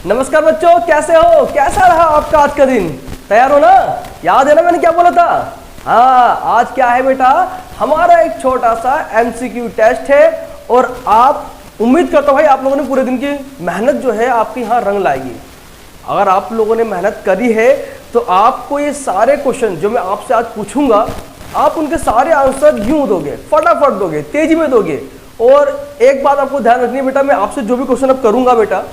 नमस्कार बच्चों, कैसे हो? कैसा रहा आपका आज का दिन? तैयार हो ना? याद है ना मैंने क्या बोला था? हाँ, आज क्या है बेटा? हमारा एक छोटा सा एमसीक्यू टेस्ट है और आप उम्मीद करता हूँ भाई आप लोगों ने पूरे दिन की मेहनत जो है आपकी यहाँ रंग लाएगी। अगर आप लोगों ने मेहनत करी है तो आपको ये सारे क्वेश्चन जो मैं आपसे आज पूछूंगा आप उनके सारे आंसर यूं दोगे, फटाफट दोगे, तेजी में दोगे। और एक बात आपको ध्यान रखनी है बेटा, मैं आपसे जो भी क्वेश्चन अब करूंगा बेटा,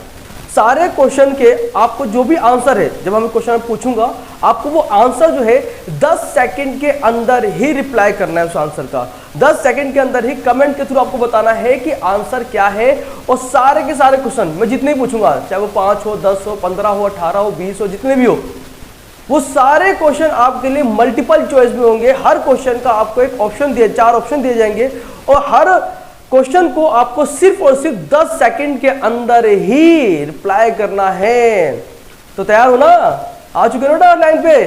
सारे क्वेश्चन के आपको जो भी आंसर है, जब हम क्वेश्चन पूछूंगा आपको वो आंसर जो है 10 सेकंड के अंदर ही रिप्लाई करना है उस आंसर का। 10 सेकंड के अंदर ही कमेंट के थ्रू आपको बताना है कि आंसर क्या है। और सारे के सारे क्वेश्चन मैं जितने ही पूछूंगा, चाहे वो 5 हो, 10 हो, 15 हो, 18 हो, 20 हो, जितने भी हो, वो सारे क्वेश्चन आपके लिए मल्टीपल चॉइस में होंगे। हर क्वेश्चन का आपको एक ऑप्शन दिए, 4 ऑप्शन दिए जाएंगे और हर क्वेश्चन को आपको सिर्फ और सिर्फ 10 सेकंड के अंदर ही रिप्लाई करना है। तो तैयार हो ना? आ चुके हो ना लाइन पे?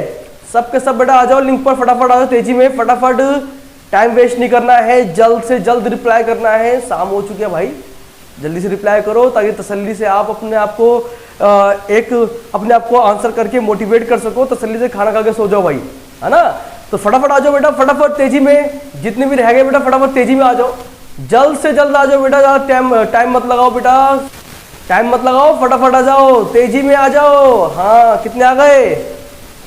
सबके सब बेटा आ जाओ, लिंक पर फटाफट आ जाओ, तेजी में फटाफट, टाइम वेस्ट नहीं करना है, जल्द से जल्द रिप्लाई करना है। शाम हो चुकी है भाई, जल्दी से रिप्लाई करो ताकि तसल्ली से आप अपने आप को आंसर करके मोटिवेट कर सको। तसल्ली से खाना खा के सो जाओ भाई, है ना? तो फटाफट आ जाओ बेटा, फटाफट तेजी में, जितने भी रह गए बेटा फटाफट तेजी में आ जाओ, जल्द से जल्द आ जाओ बेटा। टाइम मत लगाओ बेटा, टाइम मत लगाओ, फटाफट आ जाओ, तेजी में आ जाओ। हाँ, कितने आ गए?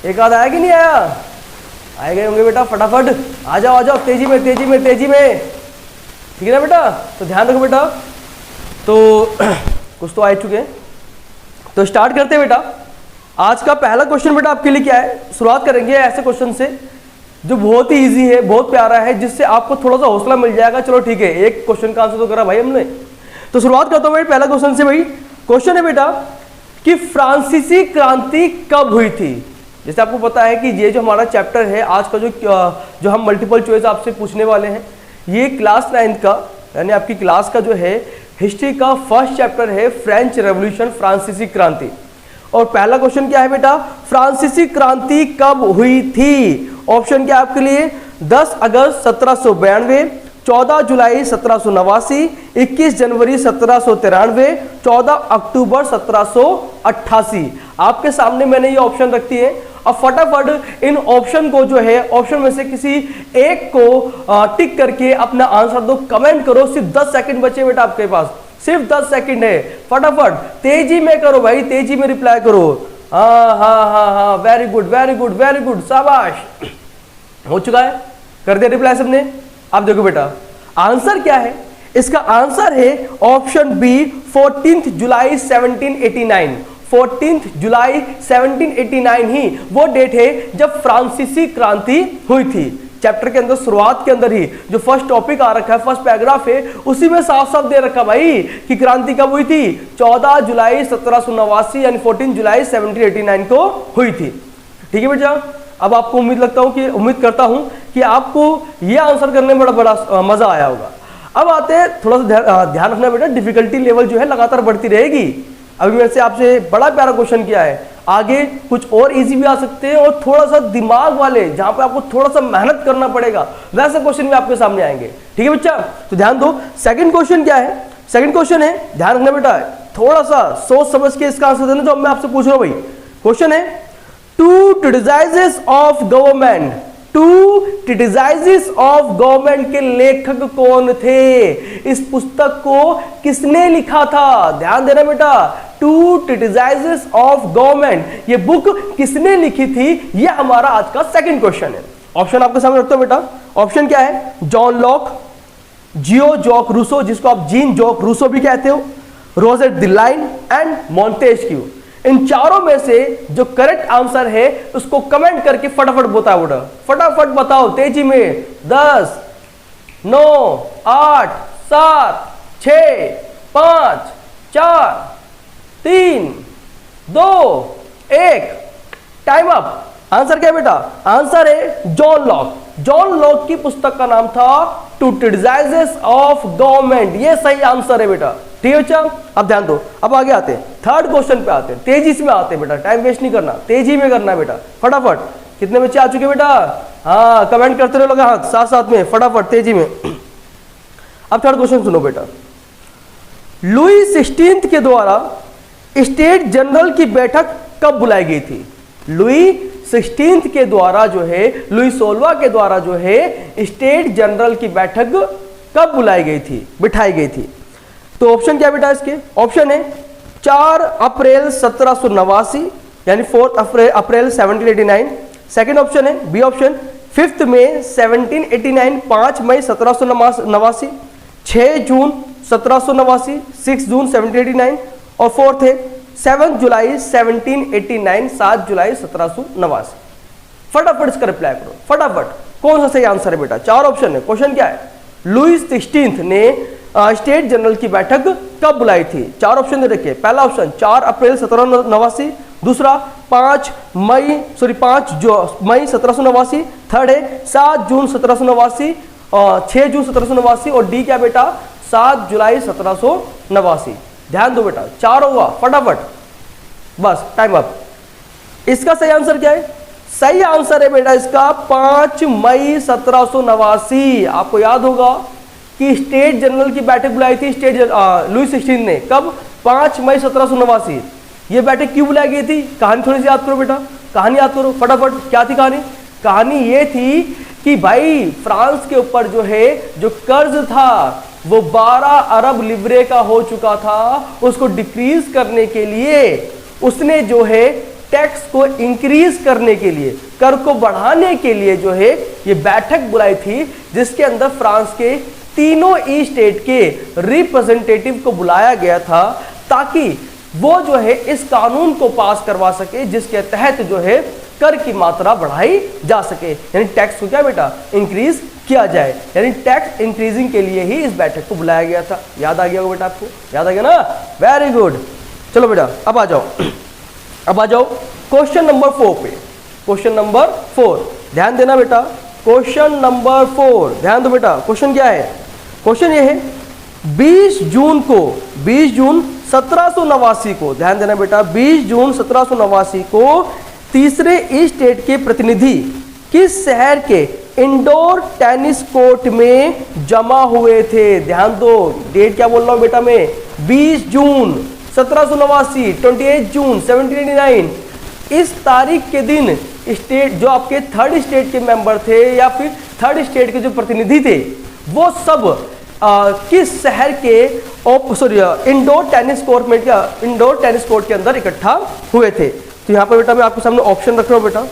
एक आधा आया कि नहीं आया? आए गए होंगे बेटा, फटाफट आ जाओ, आ जाओ, तेजी में, तेजी में, तेजी में। ठीक है ना बेटा? तो ध्यान रखो बेटा। तो कुछ तो आ चुके हैं, तो स्टार्ट करते हैं बेटा। आज का पहला क्वेश्चन बेटा आपके लिए क्या है? शुरुआत करेंगे ऐसे क्वेश्चन से जो बहुत ही इजी है, बहुत प्यारा है, जिससे आपको थोड़ा सा हौसला मिल जाएगा। चलो ठीक है, एक क्वेश्चन का आंसर तो करा भाई हमने। तो शुरुआत करता हूं भाई पहला क्वेश्चन से। भाई क्वेश्चन है बेटा कि फ्रांसीसी क्रांति कब हुई थी? जैसे आपको पता है कि ये जो हमारा चैप्टर है आज का, जो हम मल्टीपल चॉइस आपसे पूछने वाले हैं, ये क्लास 9 का यानी आपकी क्लास का जो है हिस्ट्री का फर्स्ट चैप्टर है, फ्रेंच रेवोल्यूशन, फ्रांसीसी क्रांति। और पहला क्वेश्चन क्या है बेटा? फ्रांसीसी क्रांति कब हुई थी? ऑप्शन क्या है आपके लिए? 10 अगस्त 1792, 14 जुलाई 1789, 21 जनवरी 1793, 14 अक्टूबर 1788। आपके सामने मैंने ये ऑप्शन रखती है। अब फटाफट इन ऑप्शन को जो है, ऑप्शन में से किसी एक को टिक करके अपना आंसर दो, कमेंट करो। सिर्फ 10 सेकंड बचे बेटा आपके पास, सिर्फ 10 सेकंड है। फटाफट तेजी में करो भाई, तेजी में रिप्लाई करो। हाँ हाँ हाँ हाँ, very good, very good, very good, शाबाश। हो चुका है, कर दिया रिप्लाई सबने? आप देखो बेटा आंसर क्या है। इसका आंसर है ऑप्शन बी, 14 जुलाई 1789। 14 जुलाई 1789 ही वो डेट है जब फ्रांसीसी क्रांति हुई थी। चैप्टर के अंदर शुरुआत के अंदर ही जो फर्स्ट टॉपिक आ रखा है, फर्स्ट पैराग्राफ है, उसी में साफ साफ दे रखा भाई कि क्रांति कब हुई थी? 14 जुलाई 1789 यानी 14 जुलाई 1789 को हुई थी। ठीक है बेटा? अब आपको उम्मीद करता हूं कि आपको यह आंसर करने में बड़ा मजा आया होगा। अब आते हैं, थोड़ा सा ध्यान रखना बेटा, डिफिकल्टी लेवल जो है लगातार बढ़ती रहेगी। अभी मैंने आपसे बड़ा प्यारा क्वेश्चन किया है, आगे कुछ और इजी भी आ सकते हैं और थोड़ा सा दिमाग वाले, जहां पे आपको थोड़ा सा मेहनत करना पड़ेगा, वैसे क्वेश्चन भी आपके सामने आएंगे। ठीक है बच्चा? तो ध्यान दो। सेकंड क्वेश्चन क्या है? सेकंड क्वेश्चन है, ध्यान रखना बेटा, थोड़ा सा सोच समझ के इसका आंसर देना जो मैं आपसे पूछ रहा हूं। भाई क्वेश्चन है, two treatises of government, two treatises of government के लेखक कौन थे? इस पुस्तक को किसने लिखा था? ध्यान देना बेटा, टू ट्रेटिसाइजेस ऑफ गवर्नमेंट, ये बुक किसने लिखी थी? ये हमारा आज का सेकंड क्वेश्चन है। ऑप्शन आपके सामने रखता हूं बेटा। ऑप्शन क्या है? John Locke, Jean Jacques Rousseau, जिसको आप जीन जॉक रूसो भी कहते हो, रोजेट द लाइन एंड मॉन्टेस्क्यू। इन चारों में से जो करेक्ट आंसर है उसको कमेंट करके फटाफट बताओ बेटा, फटाफट बताओ तेजी में। 10, 9, 8, 7, 6, 5, 4, 3, 2, 1, टाइम अप। आंसर क्या है बेटा? आंसर है जॉन लॉक। जॉन लॉक की पुस्तक का नाम था टू ट्रेटिसाइजेस ऑफ गवर्नमेंट। ये सही आंसर है बेटा। ठीक है बच्चा? अब ध्यान दो, अब आगे आते हैं, थर्ड क्वेश्चन पे आते हैं, तेजी से आते हैं बेटा, टाइम वेस्ट नहीं करना, तेजी में करना है बेटा, फटाफट। कितने बच्चे आ चुके बेटा? हाँ, कमेंट करते रहो लगा हाथ, साथ साथ में, फटाफट तेजी में। अब थर्ड क्वेश्चन सुनो बेटा। लुई 16 के द्वारा स्टेट जनरल की बैठक कब बुलाई गई थी? लुई 16 के द्वारा जो है, लुई 16 के द्वारा जो है स्टेट जनरल की बैठक कब बुलाई गई थी, बिठाई गई थी? तो ऑप्शन क्या बेटा इसके? ऑप्शन है 4 अप्रैल 1789 यानी 4 अप्रैल 1789। सेकंड ऑप्शन है बी ऑप्शन 5 मई 1789, 5 मई 1789, 6 जून 1789, 6 जून 1789 और फोर्थ है 7 जुलाई 1789, 7 जुलाई 1789। फटाफट इसका रिप्लाई करो फटाफट। कौन सा सही आंसर है बेटा? 4 ऑप्शन है। क्वेश्चन क्या है? लुई 16 ने स्टेट जनरल की बैठक कब बुलाई थी? 4 ऑप्शन दे रखे। पहला ऑप्शन 4 अप्रैल 1789, दूसरा 5 मई 1789, थर्ड है 7 जून 1789, 6 जून 1789 और डी क्या बेटा? 7 जुलाई 1789। ध्यान दो बेटा, 4 होगा फटाफट, बस टाइम अप। इसका सही आंसर क्या है? सही आंसर है बेटा इसका 5 मई 1789। आपको याद होगा कि स्टेट जनरल की बैठक बुलाई थी लुई 16 ने। कब? 5 मई 1789। ये बैठक क्यों बुलाई गई थी? कहानी थोड़ी सी याद करो बेटा, कहानी याद करो फटाफट। क्या थी कहानी? कहानी ये थी कि भाई फ्रांस के ऊपर जो है जो कर्ज था वो 12 अरब लिब्रे का हो चुका था। उसको डिक्रीज करने के लिए उसने जो है टैक्स को इंक्रीज करने के लिए, कर को बढ़ाने के लिए जो है ये बैठक बुलाई थी, जिसके अंदर फ्रांस के तीनों ई स्टेट के रिप्रेजेंटेटिव को बुलाया गया था ताकि वो जो है इस कानून को पास करवा सके जिसके तहत जो है कर की मात्रा बढ़ाई जा सके, यानी टैक्स को क्या बेटा? इंक्रीज किया जाए। यानी टैक्स इंक्रीजिंग के लिए ही इस बैठक को बुलाया गया था। याद आ गया होगा बेटा आपको? याद आ गया ना? Very good. चलो बेटा अब आ जाओ, अब आ जाओ क्वेश्चन नंबर 4 पे। क्वेश्चन नंबर 4 ध्यान देना बेटा। क्वेश्चन नंबर 4 ध्यान दो बेटा। क्वेश्चन क्या है? क्वेश्चन ये है 20 जून 1789 को, ध्यान देना बेटा, 20 जून 1789 को तीसरे ई स्टेट के प्रतिनिधि किस शहर के इंडोर टेनिस कोर्ट में जमा हुए थे? ध्यान दो, डेट क्या बोल रहा हूं बेटा मैं? 20 जून 1789, 28 जून 1789। इस तारीख के दिन स्टेट जो आपके थर्ड स्टेट के मेंबर थे या फिर थर्ड स्टेट के जो प्रतिनिधि थे वो सब किस शहर के इंडोर टेनिस कोर्ट के अंदर इकट्ठा हुए थे? तो यहाँ पर बेटा मैं आपके सामने ऑप्शन रख रहा हूँ बेटा।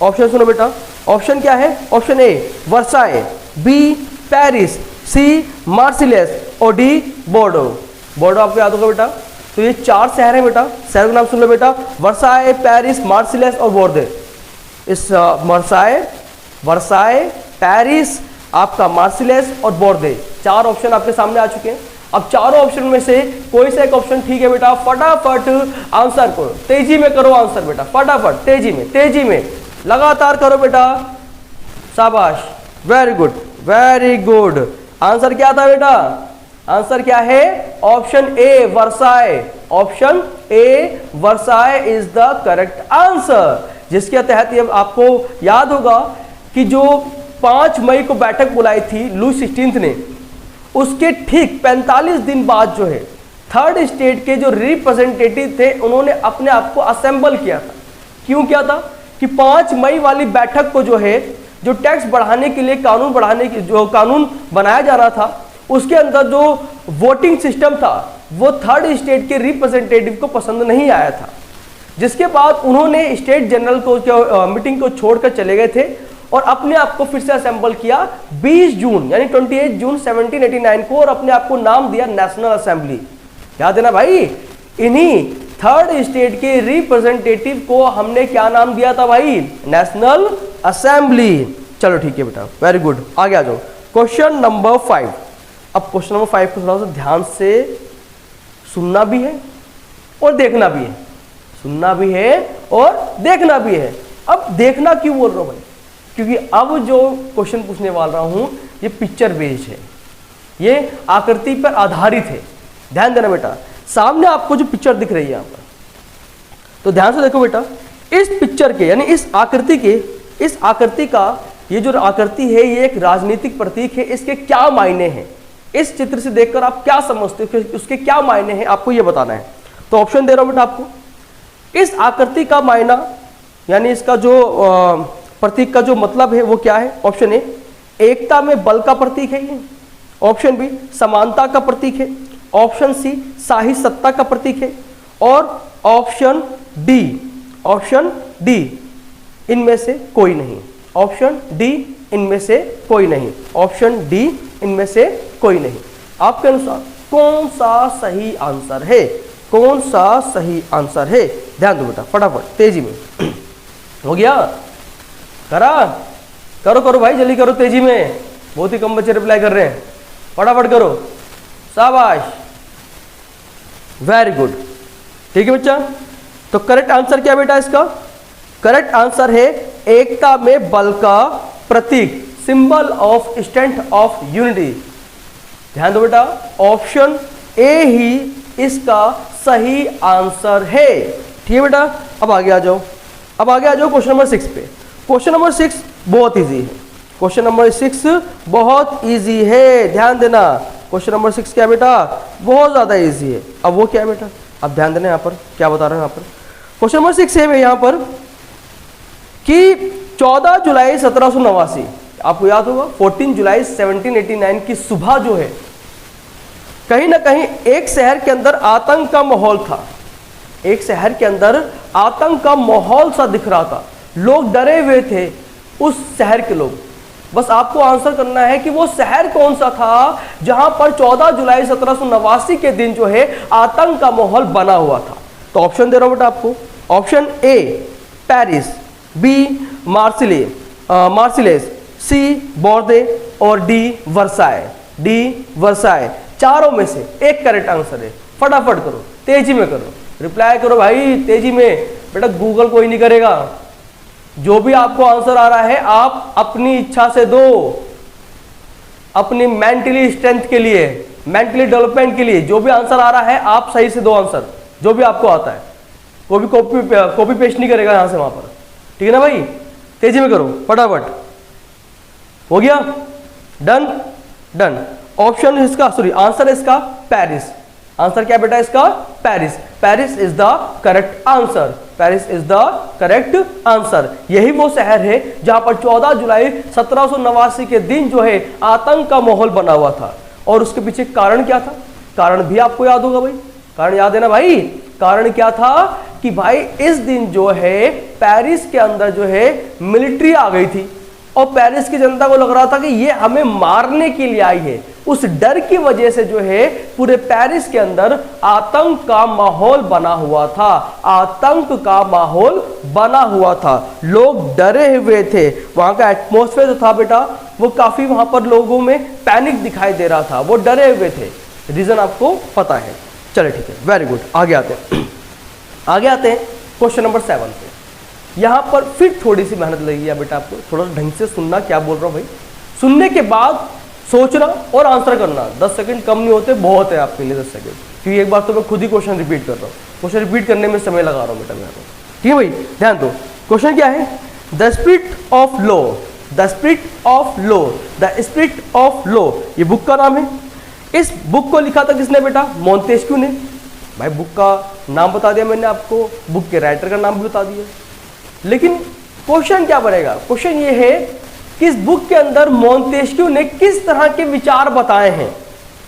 ऑप्शन सुनो बेटा। ऑप्शन क्या है? ऑप्शन ए वर्साए, बी पेरिस, सी मार्सिलेस और डी बोर्डो। बोर्डो आपको याद होगा बेटा। तो ये 4 शहर हैं बेटा, शहर का नाम सुन लो बेटा। वर्साए, पेरिस, मार्सिलेस और बोर्दे। इस वर्साए, पेरिस, आपका मार्सिलेस और बोर्दे, 4 ऑप्शन आपके सामने आ चुके हैं। अब चारों ऑप्शन में से कोई सा एक ऑप्शन ठीक है बेटा, फटाफट आंसर करो, तेजी में करो आंसर बेटा, फटाफट तेजी में लगातार करो बेटा, शाबाश, very good very good. Answer क्या था बेटा? आंसर क्या है? Option A Versailles. Option A Versailles is the correct answer, जिसके तहत ये आपको याद होगा कि जो 5 मई को बैठक बुलाई थी लुई 16 ने, उसके ठीक 45 दिन बाद जो है थर्ड स्टेट के जो रिप्रेजेंटेटिव थे उन्होंने अपने आप को असेंबल किया था। क्यों किया था? कि 5 मई वाली बैठक को जो है जो टैक्स बढ़ाने के लिए कानून बनाया जा रहा था, उसके अंदर जो वोटिंग सिस्टम था वो थर्ड स्टेट के रिप्रेजेंटेटिव को पसंद नहीं आया था, जिसके बाद उन्होंने स्टेट जनरल को मीटिंग को छोड़कर चले गए थे और अपने आप को फिर से असेंबल किया 20 जून यानी 28 जून 1789 को, और अपने आप को नाम दिया नेशनल असेंबली। याद है ना भाई? इन्हीं थर्ड स्टेट के रिप्रेजेंटेटिव को हमने क्या नाम दिया था भाई? National assembly. चलो ठीक है बेटा, वेरी गुड। आगे आ जाओ क्वेश्चन नंबर 5। अब क्वेश्चन नंबर 5 को थोड़ा सा ध्यान से सुनना भी है और देखना भी है, सुनना भी है और देखना भी है। अब देखना क्यों बोल रहा हूं भाई? क्योंकि अब जो क्वेश्चन पूछने वाला हूं ये पिक्चर बेस्ड है, ये आकृति पर आधारित है। ध्यान देना बेटा, सामने आपको जो पिक्चर दिख रही है यहां पर, तो ध्यान से देखो बेटा। इस पिक्चर के यानी इस आकृति का ये जो आकृति है ये एक राजनीतिक प्रतीक है। इसके क्या मायने हैं? इस चित्र से देखकर आप क्या समझते हो, उसके क्या मायने हैं, आपको ये बताना है। तो ऑप्शन दे रहा हूं बेटा आपको, इस आकृति का मायना यानी इसका जो प्रतीक का जो मतलब है वो क्या है? ऑप्शन ए एकता में बल का प्रतीक है ये, ऑप्शन बी समानता का प्रतीक है, ऑप्शन सी शाही सत्ता का प्रतीक है, और ऑप्शन डी इनमें से कोई नहीं। ऑप्शन डी इनमें से कोई नहीं, ऑप्शन डी इनमें से कोई नहीं। आपके अनुसार कौन सा सही आंसर है? कौन सा सही आंसर है? ध्यान दो बेटा, फटाफट तेजी में। हो गया? करा? करो करो भाई, जल्दी करो तेजी में, बहुत ही कम बच्चे रिप्लाई कर रहे हैं, फटाफट करो, शाबाश, वेरी गुड। ठीक है बच्चा, तो करेक्ट आंसर क्या बेटा इसका? करेक्ट आंसर है एकता में बल का प्रतीक, symbol of strength of unity. ध्यान दो बेटा, ऑप्शन ए ही इसका सही आंसर है। ठीक है बेटा, अब आगे आ जाओ, अब आगे आ जाओ क्वेश्चन नंबर 6 पे। क्वेश्चन नंबर 6 बहुत इजी है, क्वेश्चन नंबर 6 बहुत इजी है, ध्यान देना। क्वेश्चन नंबर 6 क्या बेटा? बहुत ज्यादा इजी है। अब वो क्या है बेटा? अब ध्यान देना, यहाँ पर क्या बता रहे हैं यहाँ पर। क्वेश्चन नंबर 6 है यहाँ पर कि 14 जुलाई 1789, आपको याद होगा 14 जुलाई 1789 की सुबह जो है, कहीं ना कहीं एक शहर के अंदर आतंक का माहौल था, एक शहर के अंदर आतंक का माहौल सा दिख रहा था, लोग डरे हुए थे उस शहर के लोग। बस आपको आंसर करना है कि वो शहर कौन सा था जहां पर 14 जुलाई 1789 के दिन जो है आतंक का माहौल बना हुआ था। तो ऑप्शन दे रहा हूं बेटा आपको, ऑप्शन ए पेरिस, बी मार्सिलेस, सी बोर्दे और डी वर्साए। चारों में से एक करेक्ट आंसर है। फटाफट करो, तेजी में करो, रिप्लाई करो भाई तेजी में। बेटा गूगल कोई नहीं करेगा, जो भी आपको आंसर आ रहा है आप अपनी इच्छा से दो, अपनी मेंटली स्ट्रेंथ के लिए, मेंटली डेवलपमेंट के लिए। जो भी आंसर आ रहा है आप सही से दो आंसर, जो भी आपको आता है। वो भी कॉपी पेस्ट नहीं करेगा यहां से वहां पर, ठीक है ना भाई? तेजी में करो फटाफट। हो गया? डन। ऑप्शन इसका, सॉरी आंसर इसका पेरिस। आंसर क्या बेटा इसका? Paris. Paris is the correct answer, Paris is the correct answer. यही वो शहर है जहां पर 14 जुलाई 1789 के दिन जो है आतंक का माहौल बना हुआ था। और उसके पीछे कारण क्या था? कारण भी आपको याद होगा भाई, कारण याद है ना भाई? कारण क्या था कि भाई इस दिन जो है पेरिस के अंदर जो है मिलिट्री आ गई थी और पेरिस की जनता को लग रहा था कि ये हमें मारने के लिए आई है। उस डर की वजह से जो है पूरे पेरिस के अंदर आतंक का माहौल बना हुआ था, आतंक का माहौल बना हुआ था, लोग डरे हुए थे। वहां का एटमॉस्फेयर जो था बेटा वो काफी, वहां पर लोगों में पैनिक दिखाई दे रहा था, वो डरे हुए थे। रीजन आपको पता है। चलिए ठीक है, वेरी गुड। आगे आते हैं, आगे आते हैं क्वेश्चन नंबर 7 पे। यहां पर फिर थोड़ी सी मेहनत लगी है बेटा, आपको थोड़ा ढंग से सुनना क्या बोल रहा हूं भाई। सुनने के बाद सोचना और आंसर करना। 10 सेकंड कम नहीं होते, बहुत है आपके लिए 10 सेकंड, क्योंकि एक बार तो मैं खुद ही क्वेश्चन रिपीट कर रहा हूँ, क्वेश्चन रिपीट करने में समय लगा रहा हूँ बेटा मैं। ठीक है भाई, ध्यान दो। क्वेश्चन क्या है? The Spirit of law, the Spirit of law, the Spirit of law, ये बुक का नाम है। इस बुक को लिखा था किसने बेटा? मोंतेस्क्यू ने। भाई बुक का नाम बता दिया मैंने आपको, बुक के राइटर का नाम भी बता दिया, लेकिन क्वेश्चन क्या बनेगा? क्वेश्चन ये है कि इस बुक के अंदर मोंतेस्क्यू ने किस तरह के विचार बताए हैं,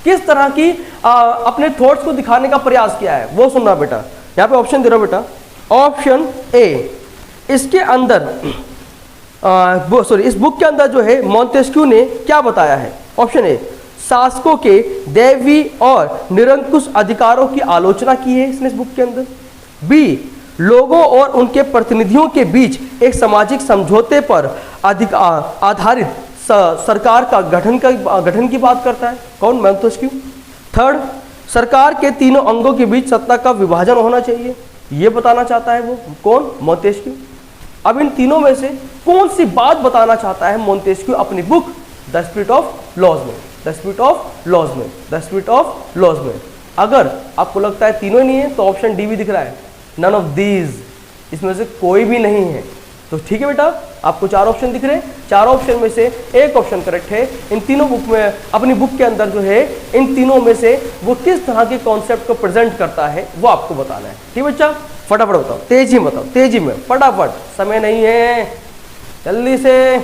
किस तरह की अपने थॉट्स को दिखाने का प्रयास किया है, वो सुनना बेटा। यहाँ पे ऑप्शन दे रहा हूं बेटा। ऑप्शन ए, इसके अंदर इस बुक के अंदर जो है मोंतेस्क्यू ने क्या बताया है? ऑप्शन ए, शासकों के दैवी और निरंकुश अधिकारों की आलोचना की है इसने इस बुक के अंदर। बी, लोगों और उनके प्रतिनिधियों के बीच एक सामाजिक समझौते पर आधारित सरकार का गठन की बात करता है। कौन? मोंतेस्क्यू। थर्ड, सरकार के तीनों अंगों के बीच सत्ता का विभाजन होना चाहिए, ये बताना चाहता है वो। कौन? मोंतेस्क्यू। अब इन तीनों में से कौन सी बात बताना चाहता है मोंतेस्क्यू अपनी book The Spirit of Laws में? द स्पिरिट ऑफ लॉज में, द स्पिरिट ऑफ लॉज में। अगर आपको लगता है तीनों नहीं है तो ऑप्शन डी भी दिख रहा है, नन ऑफ दीज, इसमें से कोई भी नहीं है। तो ठीक है बेटा, आपको 4 ऑप्शन दिख रहे हैं, 4 ऑप्शन में से एक ऑप्शन करेक्ट है। इन तीनों बुक में, अपनी बुक के अंदर जो है, इन तीनों में से वो किस तरह के कॉन्सेप्ट को प्रेजेंट करता है वो आपको बताना है। ठीक है बच्चा, फटाफट बताओ, तेजी में बताओ, तेजी में, फटाफट, समय नहीं है, जल्दी से।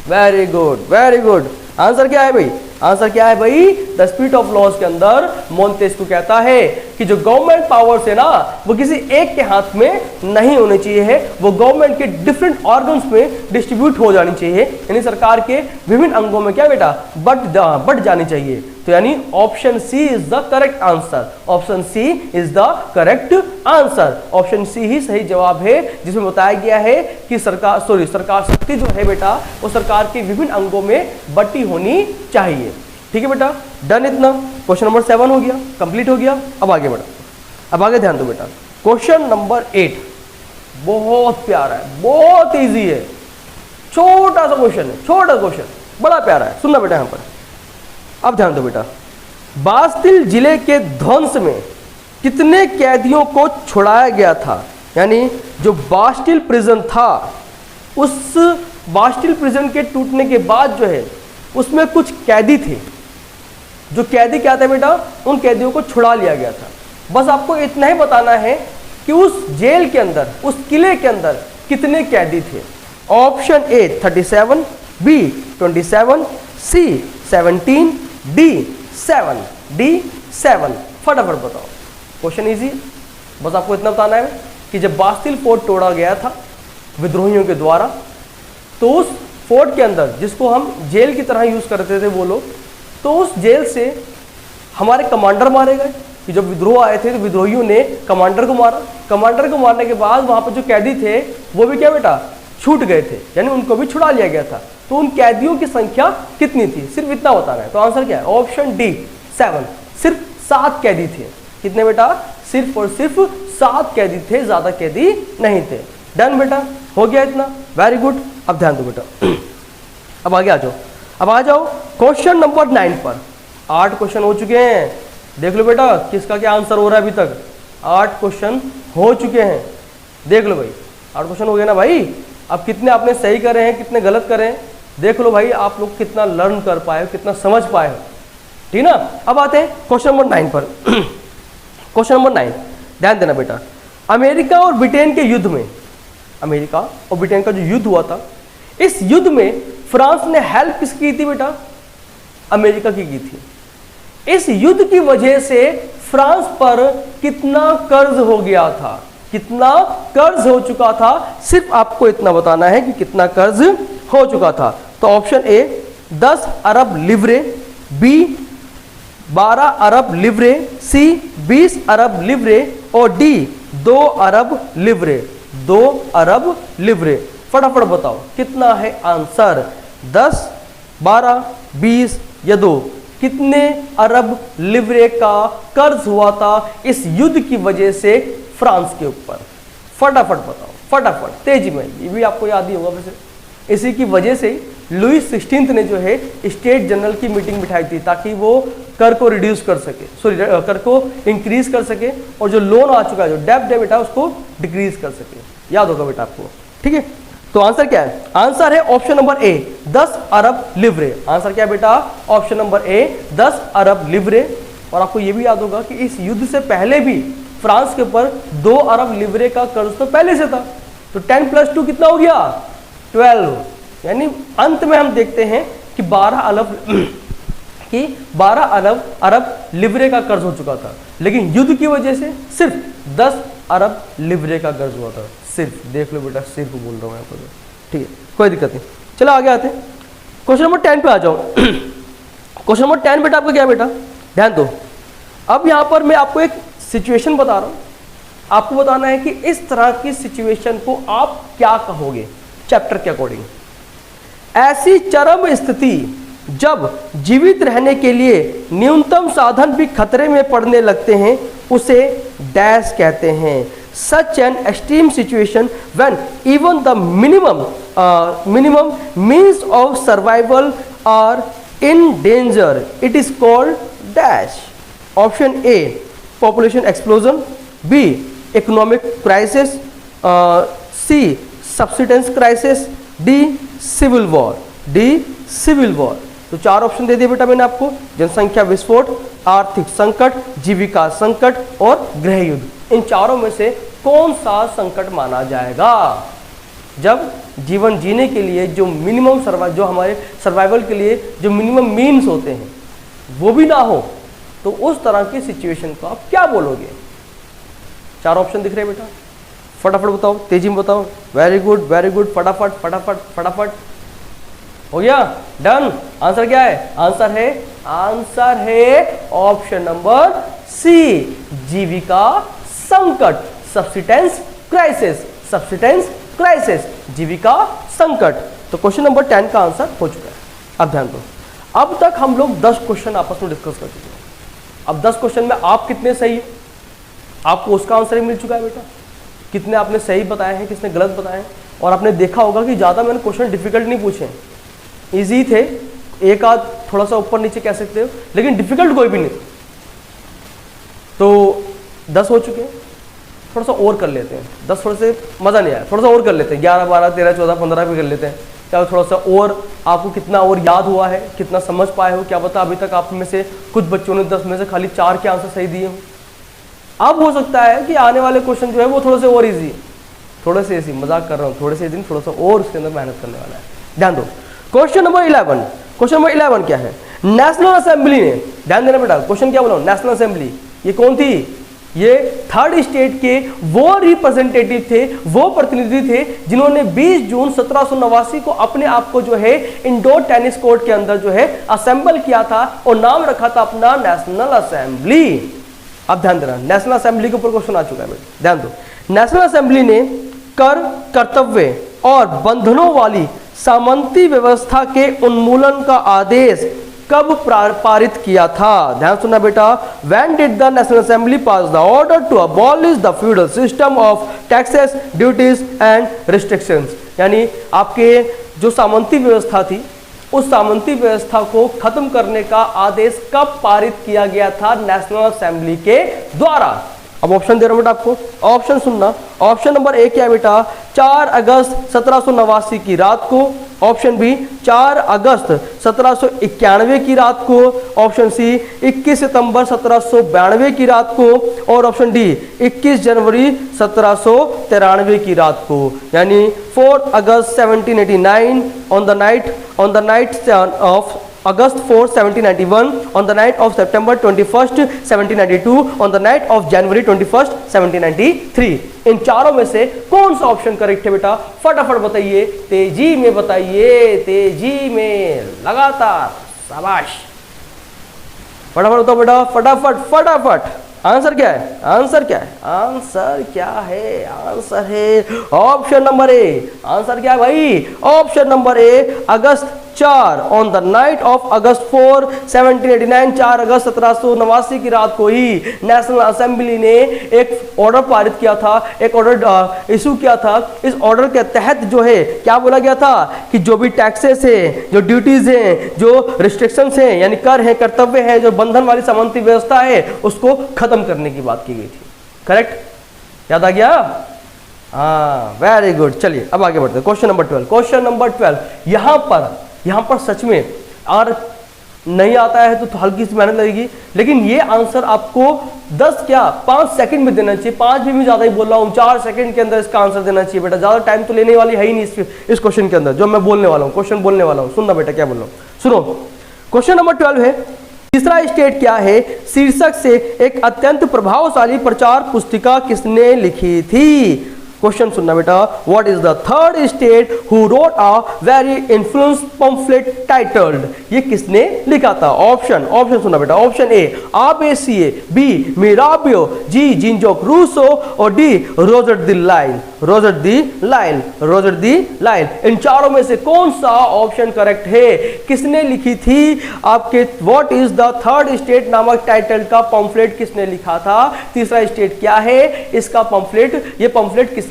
Very good, very good. Answer क्या है भाई? आंसर क्या है भाई? द स्पिरिट ऑफ लॉज के अंदर मोंटेस्क्यू कहता है कि जो गवर्नमेंट पावर्स है ना, वो किसी एक के हाथ में नहीं होनी चाहिए है, वो गवर्नमेंट के डिफरेंट ऑर्गन्स में डिस्ट्रीब्यूट हो जानी चाहिए, यानी सरकार के विभिन्न अंगों में क्या बेटा, बट जानी चाहिए। तो यानी option C is the correct answer, option C is the correct answer. Option C ही सही जवाब है, जिसमें बताया गया है कि सरकार शक्ति जो है बेटा, वो सरकार के विभिन्न अंगों में बटी होनी चाहिए। ठीक है बेटा, डन। इतना क्वेश्चन नंबर 7 हो गया, कंप्लीट हो गया। अब आगे बढ़ो, अब आगे ध्यान दो बेटा। क्वेश्चन नंबर 8 बहुत प्यारा है, बहुत इजी है, छोटा सा क्वेश्चन है, छोटा क्वेश्चन, बड़ा प्यारा है, सुनना बेटा। यहां पर अब ध्यान दो बेटा। बास्तिल जिले के ध्वंस में कितने कैदियों को छुड़ाया गया था? यानी जो बास्तिल प्रिजन था, उस बास्तिल प्रिजन के टूटने के बाद जो है, उसमें कुछ कैदी थे। जो कैदी क्या थे बेटा, उन कैदियों को छुड़ा लिया गया था। बस आपको इतना ही बताना है कि उस जेल के अंदर, उस किले के अंदर कितने कैदी थे। Option A 37, B 27, C 17, D 7। फटाफट बताओ, क्वेश्चन इजी। बस आपको इतना बताना है कि जब बास्तिल फोर्ट तोड़ा गया था विद्रोहियों के द्वारा, तो उस फोर्ट के अंदर, जिसको हम जेल की तरह यूज करते थे वो लोग, तो उस जेल से हमारे कमांडर मारे गए। कि जब विद्रोह आए थे तो विद्रोहियों ने कमांडर को मारा। कमांडर को मारने के बाद वहां पर जो कैदी थे वो भी क्या बेटा, छूट गए थे, यानी उनको भी छुड़ा लिया गया था। तो उन कैदियों की संख्या कितनी थी, सिर्फ इतना बताना है। तो आंसर क्या है? ऑप्शन डी 7, सिर्फ 7 कैदी थे। कितने बेटा? सिर्फ और सिर्फ 7 कैदी थे, ज्यादा कैदी नहीं थे। डन बेटा, हो गया इतना, वेरी गुड। अब ध्यान दो बेटा, अब आगे आ जाओ, अब आ जाओ क्वेश्चन नंबर 9 पर। 8 क्वेश्चन हो चुके हैं, देख लो बेटा किसका क्या आंसर हो रहा है। अभी तक 8 क्वेश्चन हो चुके हैं, देख लो भाई, 8 क्वेश्चन हो गए ना भाई। अब कितने आपने सही करे हैं, कितने गलत करे हैं, देख लो भाई, आप लोग कितना लर्न कर पाए हो, कितना समझ पाए हो, ठीक ना। अब आते हैं क्वेश्चन नंबर 9 पर। क्वेश्चन नंबर 9, ध्यान देना बेटा। अमेरिका और ब्रिटेन के युद्ध में, अमेरिका और ब्रिटेन का जो युद्ध हुआ था, इस युद्ध में फ्रांस ने हेल्प किसकी थी बेटा? अमेरिका की थी। इस युद्ध की वजह से फ्रांस पर कितना कर्ज हो गया था, कितना कर्ज हो चुका था, सिर्फ आपको इतना बताना है कि कितना कर्ज हो चुका था। तो ऑप्शन ए 10 अरब लिवरे, बी 12 अरब लिवरे, सी 20 अरब लिवरे और डी 2 अरब लिवरे। 2 अरब लिवरे। फटाफट बताओ कितना है आंसर? 10, 12, 20 या 2? कितने अरब लिवरे का कर्ज हुआ था इस युद्ध की वजह से फ्रांस के ऊपर? फटाफट बताओ, फटाफट, तेजी में। ये भी आपको याद ही होगा वैसे। इसी की वजह से लुईस 16 ने जो है स्टेट जनरल की मीटिंग बिठाई थी, ताकि वो कर को रिड्यूस कर सके, सॉरी कर को इंक्रीज कर सके, और जो लोन आ चुका है, जो डेब्ट है बेटा, उसको डिक्रीज कर सके। याद होगा बेटा आपको, ठीक है। तो आंसर क्या है? आंसर है ऑप्शन नंबर ए 10 अरब लिवरे। आंसर क्या है बेटा? ऑप्शन नंबर ए 10 अरब लिवरे। और आपको यह भी याद होगा कि इस युद्ध से पहले भी फ्रांस के ऊपर 2 अरब लिवरे का कर्ज तो पहले से था। तो 10 + 2 कितना हो गया? 12। यानी अंत में हम देखते हैं कि 12 अरब लिवरे का कर्ज हो चुका था, लेकिन युद्ध की वजह से सिर्फ 10 अरब लिवरे का कर्ज हुआ था। सिर्फ, देख लो बेटा, सिर्फ बोल रहा हूं यहाँ पर, ठीक है, कोई दिक्कत नहीं। चलो आगे आते हैं, क्वेश्चन नंबर 10 पे आ जाओ। क्वेश्चन नंबर 10 बेटा आपका क्या बेटा? ध्यान दो। अब यहाँ पर मैं आपको एक सिचुएशन बता रहा हूँ, आपको बताना है कि इस तरह की सिचुएशन को आप क्या कहोगे चैप्टर के अकॉर्डिंग। ऐसी चरम स्थिति जब जीवित रहने के लिए न्यूनतम साधन भी खतरे में पड़ने लगते हैं, उसे डैश कहते हैं। Such an extreme situation when even the minimum means of survival are in danger, it is called dash. Option A population explosion, B economic crisis, C subsidence crisis, D civil war, D civil war. तो 4 option दे दिए बेटा मैंने आपको, जनसंख्या विस्फोट, आर्थिक संकट, जीविका संकट और गृह युद्ध। इन चारों में से कौन सा संकट माना जाएगा? जब जीवन जीने के लिए जो मिनिमम जो हमारे सर्वाइवल के लिए जो मिनिमम मीन्स होते हैं वो भी ना हो, तो उस तरह की सिचुएशन को आप क्या बोलोगे? 4 ऑप्शन दिख रहे हैं बेटा, फटाफट बताओ, तेजी में बताओ। वेरी गुड वेरी गुड, फटाफट फटाफट फटाफट। हो गया, डन। आंसर क्या है? आंसर है ऑप्शन नंबर सी, जीविका संकट, सब्सिस्टेंस क्राइसिस, सब्सिस्टेंस क्राइसिस, जीविका संकट। तो क्वेश्चन नंबर 10 का आंसर हो चुका है। अब ध्यान दो, अब तक हम लोग 10 क्वेश्चन आपस में डिस्कस कर चुके हैं। अब 10 क्वेश्चन में आप कितने सही है, आपको उसका आंसर ही मिल चुका है बेटा। कितने आपने सही बताए हैं, किसने गलत बताए हैं। और आपने देखा होगा कि ज़्यादा मैंने क्वेश्चन डिफिकल्ट नहीं पूछे हैं, ईजी थे, एक आध थोड़ा सा ऊपर नीचे कह सकते हो, लेकिन डिफिकल्ट कोई भी नहीं। तो 10 हो चुके हैं, थोड़ा सा और कर लेते हैं। 10 थोड़े से मज़ा नहीं आया, थोड़ा सा और कर लेते हैं। 11, 12, 13, 14, 15 भी कर लेते हैं। क्या थोड़ा सा और आपको कितना और याद हुआ है, कितना समझ पाए हो, क्या पता अभी तक आप में से कुछ बच्चों ने 10 में से खाली 4 के आंसर सही दिए हो। अब हो सकता है कि आने वाले क्वेश्चन जो है वो थोड़े से और ईजी, थोड़े से ऐसी मजाक कर रहा हूँ, थोड़े से दिन थोड़ा सा और उसके अंदर मेहनत करने वाला है। ध्यान दो, क्वेश्चन नंबर 11। क्वेश्चन नंबर 11 क्या है? नेशनल असेंबली ने, ध्यान देना बेटा, क्वेश्चन क्या बोला? नेशनल असेंबली ये कौन थी? ये 3rd स्टेट के वो रिप्रेजेंटेटिव थे, वो प्रतिनिधि थे जिन्होंने 20 जून 1789 को अपने आप को जो है इंडोर टेनिस कोर्ट के अंदर जो है असेंबल किया था और नाम रखा था अपना नेशनल असेंबली। अब ध्यान देना, नेशनल असेंबली के ऊपर क्वेश्चन आ चुका है बेटा, ध्यान दो। नेशनल असेंबली ने कर, कर्तव्य और बंधनों वाली सामंती व्यवस्था के उन्मूलन का आदेश कब पारित किया था? ध्यान सुनना बेटा। When did the National Assembly pass the order to abolish the feudal system of taxes, duties and restrictions? यानी आपके जो सामंती व्यवस्था थी, उस सामंती व्यवस्था को खत्म करने का आदेश कब पारित किया गया था नेशनल असेंबली के द्वारा? अब ऑप्शन दे रहा हूं बेटा आपको, ऑप्शन सुनना। ऑप्शन नंबर 1 क्या है बेटा? 4 अगस्त 1789 की रात को। ऑप्शन बी 4 अगस्त 1791 की रात को। ऑप्शन सी 21 सितंबर 1792 की रात को। और ऑप्शन डी 21 जनवरी 1793 की रात को। यानी 4 अगस्त 1789 on the night of August 4, 1791, on the night of September 21st, 1792, on the night of January 21st, 1793। इन चारों में से कौन सा ऑप्शन करेक्ट है बेटा? फटाफट बताइए, तेजी में बताइए, तेजी में, लगातार, शाबाश, फटाफट बताओ बेटा, फटाफट फटाफट। आंसर क्या है? आंसर क्या है? आंसर क्या है? आंसर है ऑप्शन नंबर ए। आंसर क्या है भाई? Option number A, August 4, on the night of अगस्त 4, 1789, 4 अगस्त 1789 की रात को ही नेशनल असेंबली ने एक ऑर्डर पारित किया था, एक ऑर्डर इशू किया था। इस ऑर्डर के तहत जो है क्या बोला गया था कि जो भी टैक्सेस है, जो ड्यूटीज हैं, जो रिस्ट्रिक्शंस हैं, यानी कर है, कर्तव्य है, जो बंधन वाली सामंती व्यवस्था है, उसको खत्म करने की बात की गई थी। करेक्ट? याद आ गया? हाँ, वेरी गुड। चलिए अब आगे बढ़ते हैं। Question number 12। क्वेश्चन नंबर 12 यहाँ पर सच में और नहीं आता है तो हल्की सी मेहनत लगेगी, लेकिन ये आंसर आपको 5 सेकंड में देना चाहिए। 5 भी मैं ज्यादा ही बोल रहा हूँ, 4 सेकंड के अंदर इसका आंसर देना चाहिए बेटा। ज्यादा टाइम तो लेने वाली है ही नहीं इस क्वेश्चन के अंदर, जो मैं बोलने वाला हूँ, क्वेश्चन बोलने वाला हूँ। सुनना बेटा क्या बोल रहा हूँ, सुनो। क्वेश्चन नंबर 12 है, तीसरा स्टेट क्या है शीर्षक से एक अत्यंत प्रभावशाली प्रचार पुस्तिका किसने लिखी थी? क्वेश्चन सुनना बेटा। What is the third state who wrote a very influence pamphlet titled? ये किसने लिखा था? ऑप्शन सुनना बेटा। Option A आबेसिए, B Mirabeau, ji जिंजोक Rousseau और D Roger the line. Roger the line. इन चारों में से कौन सा ऑप्शन करेक्ट है? किसने लिखी थी आपके what is the third state नामक टाइटल का पम्फलेट किसने लिखा था? तीसरा स्टेट क्या है इसका पम्फलेट, ये पम्फलेट किसने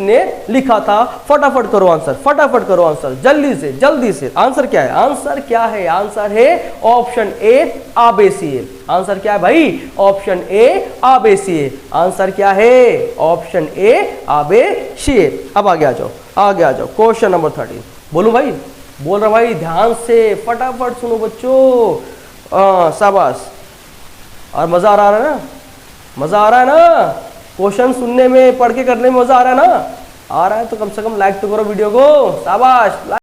लिखा था? फटाफट करो आंसर, फटाफट करो आंसर, जल्दी से। आंसर क्या है? आंसर क्या है? आंसर है ऑप्शन ए आबेसिए। आंसर क्या है भाई? Option A आबेसिए। आंसर क्या है? Option A Abbe Sieyes. अब आगे आ जाओ, आगे आ जाओ। Question number 13। बोलूं भाई? बोल रहा भाई, ध्यान से फटाफट सुनो बच्चों। शाबाश। और मजा आ रहा है ना? मजा आ रहा है ना? क्वेश्चन सुनने में, पढ़ के करने में मजा आ रहा है ना? आ रहा है तो कम से कम लाइक तो करो वीडियो को। शाबाश।